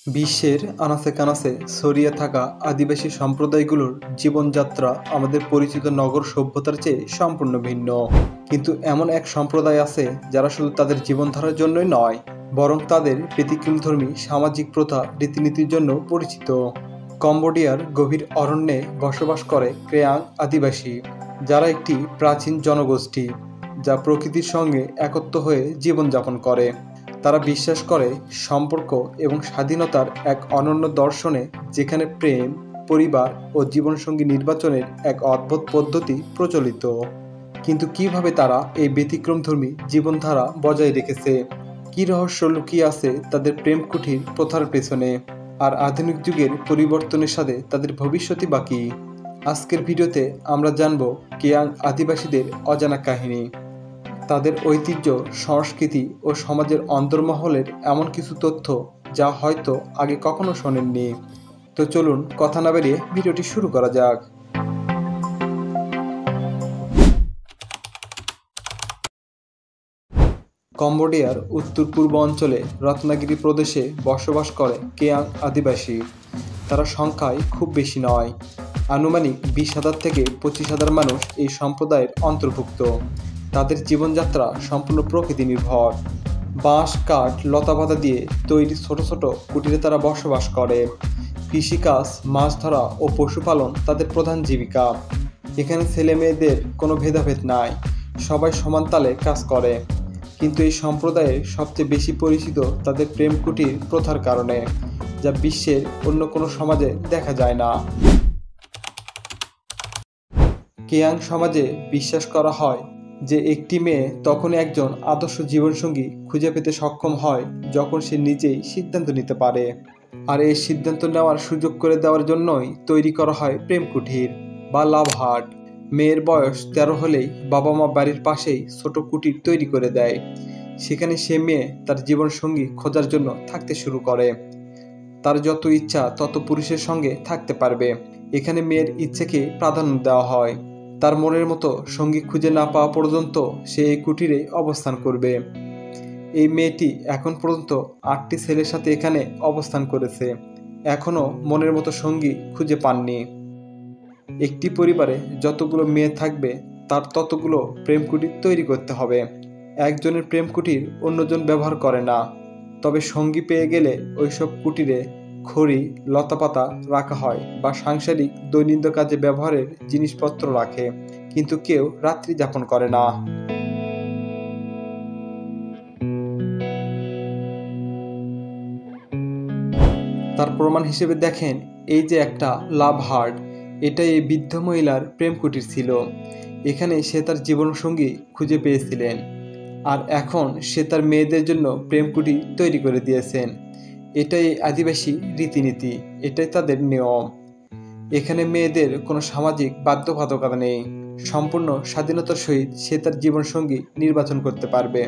বিশ্বের আনাচে কানাচে ছড়িয়ে থাকা আদিবাসী সম্প্রদায়গুলোর জীবনযাত্রা আমাদের পরিচিত নগর সভ্যতার চেয়ে সম্পূর্ণ ভিন্ন। কিন্তু এমন এক সম্প্রদায় আছে যারা শুধু তাদের জীবনধারার জন্যই নয়, বরং তাদের ব্যতিক্রমধর্মী সামাজিক প্রথা রীতিনীতির জন্য পরিচিত। কম্বোডিয়ার গভীর অরণ্যে বসবাস করে ক্রেয়াং আদিবাসী, যারা একটি প্রাচীন জনগোষ্ঠী যা প্রকৃতির সঙ্গে একত্র হয়ে জীবনযাপন করে। তারা বিশ্বাস করে সম্পর্ক এবং স্বাধীনতার এক অনন্য দর্শনে, যেখানে প্রেম, পরিবার ও জীবনসঙ্গী নির্বাচনের এক অদ্ভুত পদ্ধতি প্রচলিত। কিন্তু কিভাবে তারা এই ব্যতিক্রমধর্মী জীবনধারা বজায় রেখেছে, কী রহস্য লুকিয়ে আছে তাদের প্রেম কুঠির প্রথার পেছনে, আর আধুনিক যুগের পরিবর্তনের সাথে তাদের ভবিষ্যৎই বাকি। আজকের ভিডিওতে আমরা জানব ক্রেয়াং আদিবাসীদের অজানা কাহিনী, তাদের ঐতিহ্য, সংস্কৃতি ও সমাজের অন্তর্মহলের এমন কিছু তথ্য যা হয়তো আগে কখনো শোনেননি। তো চলুন কথা না বাড়িয়ে ভিডিওটি শুরু করা যাক। কম্বোডিয়ার উত্তর পূর্ব অঞ্চলে রত্নাগিরি প্রদেশে বসবাস করে ক্রেয়াং আদিবাসী। তারা সংখ্যায় খুব বেশি নয়, আনুমানিক 20,000 থেকে 25,000 মানুষ এই সম্প্রদায়ের অন্তর্ভুক্ত। তাদের জীবনযাত্রা সম্পূর্ণ প্রকৃতি নির্ভর। বাঁশ, কাঠ, লতাপাতা দিয়ে তৈরি ছোট ছোট কুটিরে তারা বসবাস করে। কৃষিকাজ, মাছ ধরা ও পশুপালন তাদের প্রধান জীবিকা। এখানে ছেলে মেয়েদের কোনো ভেদাভেদ নাই, সবাই সমান তালে কাজ করে। কিন্তু এই সম্প্রদায়ের সবচেয়ে বেশি পরিচিত তাদের প্রেম কুটির প্রথার কারণে, যা বিশ্বের অন্য কোনো সমাজে দেখা যায় না। ক্রেয়াং সমাজে বিশ্বাস করা হয় যে একটি মেয়ে তখন একজন আদর্শ জীবনসঙ্গী খুঁজে পেতে সক্ষম হয় যখন সে নিজেই সিদ্ধান্ত নিতে পারে। আর এই সিদ্ধান্ত নেওয়ার সুযোগ করে দেওয়ার জন্যই তৈরি করা হয় প্রেম কুঠির বা লাভ হাট। মেয়ের বয়স 13 হলেই বাবা মা বাড়ির পাশেই ছোট কুটির তৈরি করে দেয়। সেখানে সে মেয়ে তার জীবনসঙ্গী খোঁজার জন্য থাকতে শুরু করে। তার যত ইচ্ছা তত পুরুষের সঙ্গে থাকতে পারবে। এখানে মেয়ের ইচ্ছেকে প্রাধান্য দেওয়া হয়। তার মনের মতো সঙ্গী খুঁজে না পাওয়া পর্যন্ত সে এই কুটিরে অবস্থান করবে। এই মেয়েটি এখন পর্যন্ত 8টি ছেলের সাথে এখানে অবস্থান করেছে, এখনও মনের মতো সঙ্গী খুঁজে পাননি। একটি পরিবারে যতগুলো মেয়ে থাকবে তার ততগুলো প্রেম কুটির তৈরি করতে হবে। একজনের প্রেম কুটির অন্যজন ব্যবহার করে না, তবে সঙ্গী পেয়ে গেলে ওইসব কুটিরে খড়ি, লতাপাতা রাখা হয় বা সাংসারিক দৈনন্দিন কাজে ব্যবহারের জিনিসপত্র রাখে, কিন্তু কেউ রাত্রি যাপন করে না। তার প্রমাণ হিসেবে দেখেন এই যে একটা লাভ হার্ট, এটাই এই বৃদ্ধ মহিলার প্রেম কুটির ছিল। এখানে সে তার জীবনসঙ্গী খুঁজে পেয়েছিলেন, আর এখন সে তার মেয়েদের জন্য প্রেম কুটির তৈরি করে দিয়েছেন। এটাই আদিবাসী রীতিনীতি, এটাই তাদের নিয়ম। এখানে মেয়েদের কোনো সামাজিক বাধ্যবাধকতা নেই, সম্পূর্ণ স্বাধীনতার সহিত সে তার জীবনসঙ্গী নির্বাচন করতে পারবে।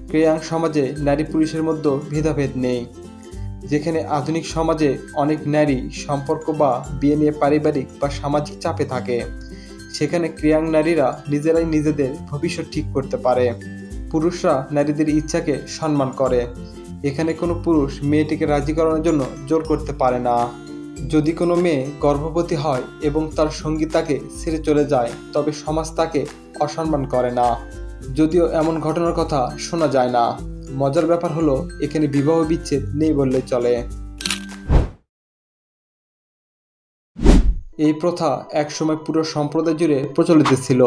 ক্রেয়াং সমাজে নারী পুরুষের মধ্যে ভেদাভেদ নেই। যেখানে আধুনিক সমাজে অনেক নারী সম্পর্ক বা বিয়ে নিয়ে পারিবারিক বা সামাজিক চাপে থাকে, সেখানে ক্রেয়াং নারীরা নিজেরাই নিজেদের ভবিষ্যৎ ঠিক করতে পারে। পুরুষরা নারীদের ইচ্ছাকে সম্মান করে। এখানে কোনো পুরুষ মেয়েটিকে রাজি করানোর জন্য জোর করতে পারে না। যদি কোনো মেয়ে গর্ভবতী হয় এবং তার সঙ্গী তাকে ছেড়ে চলে যায়, তবে সমাজ তাকে অসম্মান করে না, যদিও এমন ঘটনার কথা শোনা যায় না। মজার ব্যাপার হলো এখানে বিবাহ বিচ্ছেদ নেই বললেই চলে। এই প্রথা একসময় পুরো সম্প্রদায় জুড়ে প্রচলিত ছিল,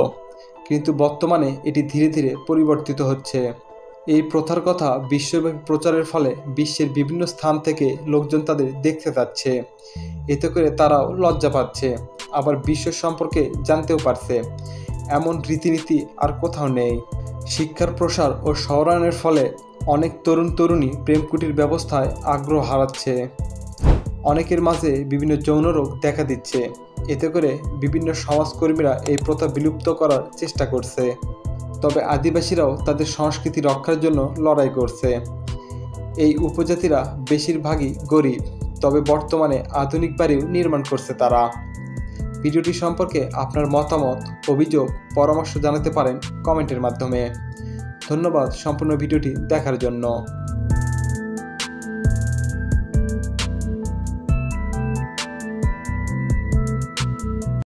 কিন্তু বর্তমানে এটি ধীরে ধীরে পরিবর্তিত হচ্ছে। এই প্রথার কথা বিশ্বব্যাপী প্রচারের ফলে বিশ্বের বিভিন্ন স্থান থেকে লোকজন তাদের দেখতে যাচ্ছে। এতে করে তারাও লজ্জা পাচ্ছে, আবার বিশ্ব সম্পর্কে জানতেও পারছে। এমন রীতিনীতি আর কোথাও নেই। শিক্ষার প্রসার ও শহরায়নের ফলে অনেক তরুণ তরুণী প্রেম কুটির ব্যবস্থায় আগ্রহ হারাচ্ছে। অনেকের মাঝে বিভিন্ন যৌন রোগ দেখা দিচ্ছে। এতে করে বিভিন্ন সমাজকর্মীরা এই প্রথা বিলুপ্ত করার চেষ্টা করছে। তবে আদিবাসীরাও তাদের সংস্কৃতি রক্ষার জন্য লড়াই করছে। এই উপজাতিরা বেশিরভাগই গরিব, তবে বর্তমানে আধুনিক বাড়িও নির্মাণ করছে তারা। ভিডিওটি সম্পর্কে আপনার মতামত, অভিযোগ, পরামর্শ জানাতে পারেন কমেন্টের মাধ্যমে। ধন্যবাদ সম্পূর্ণ ভিডিওটি দেখার জন্য।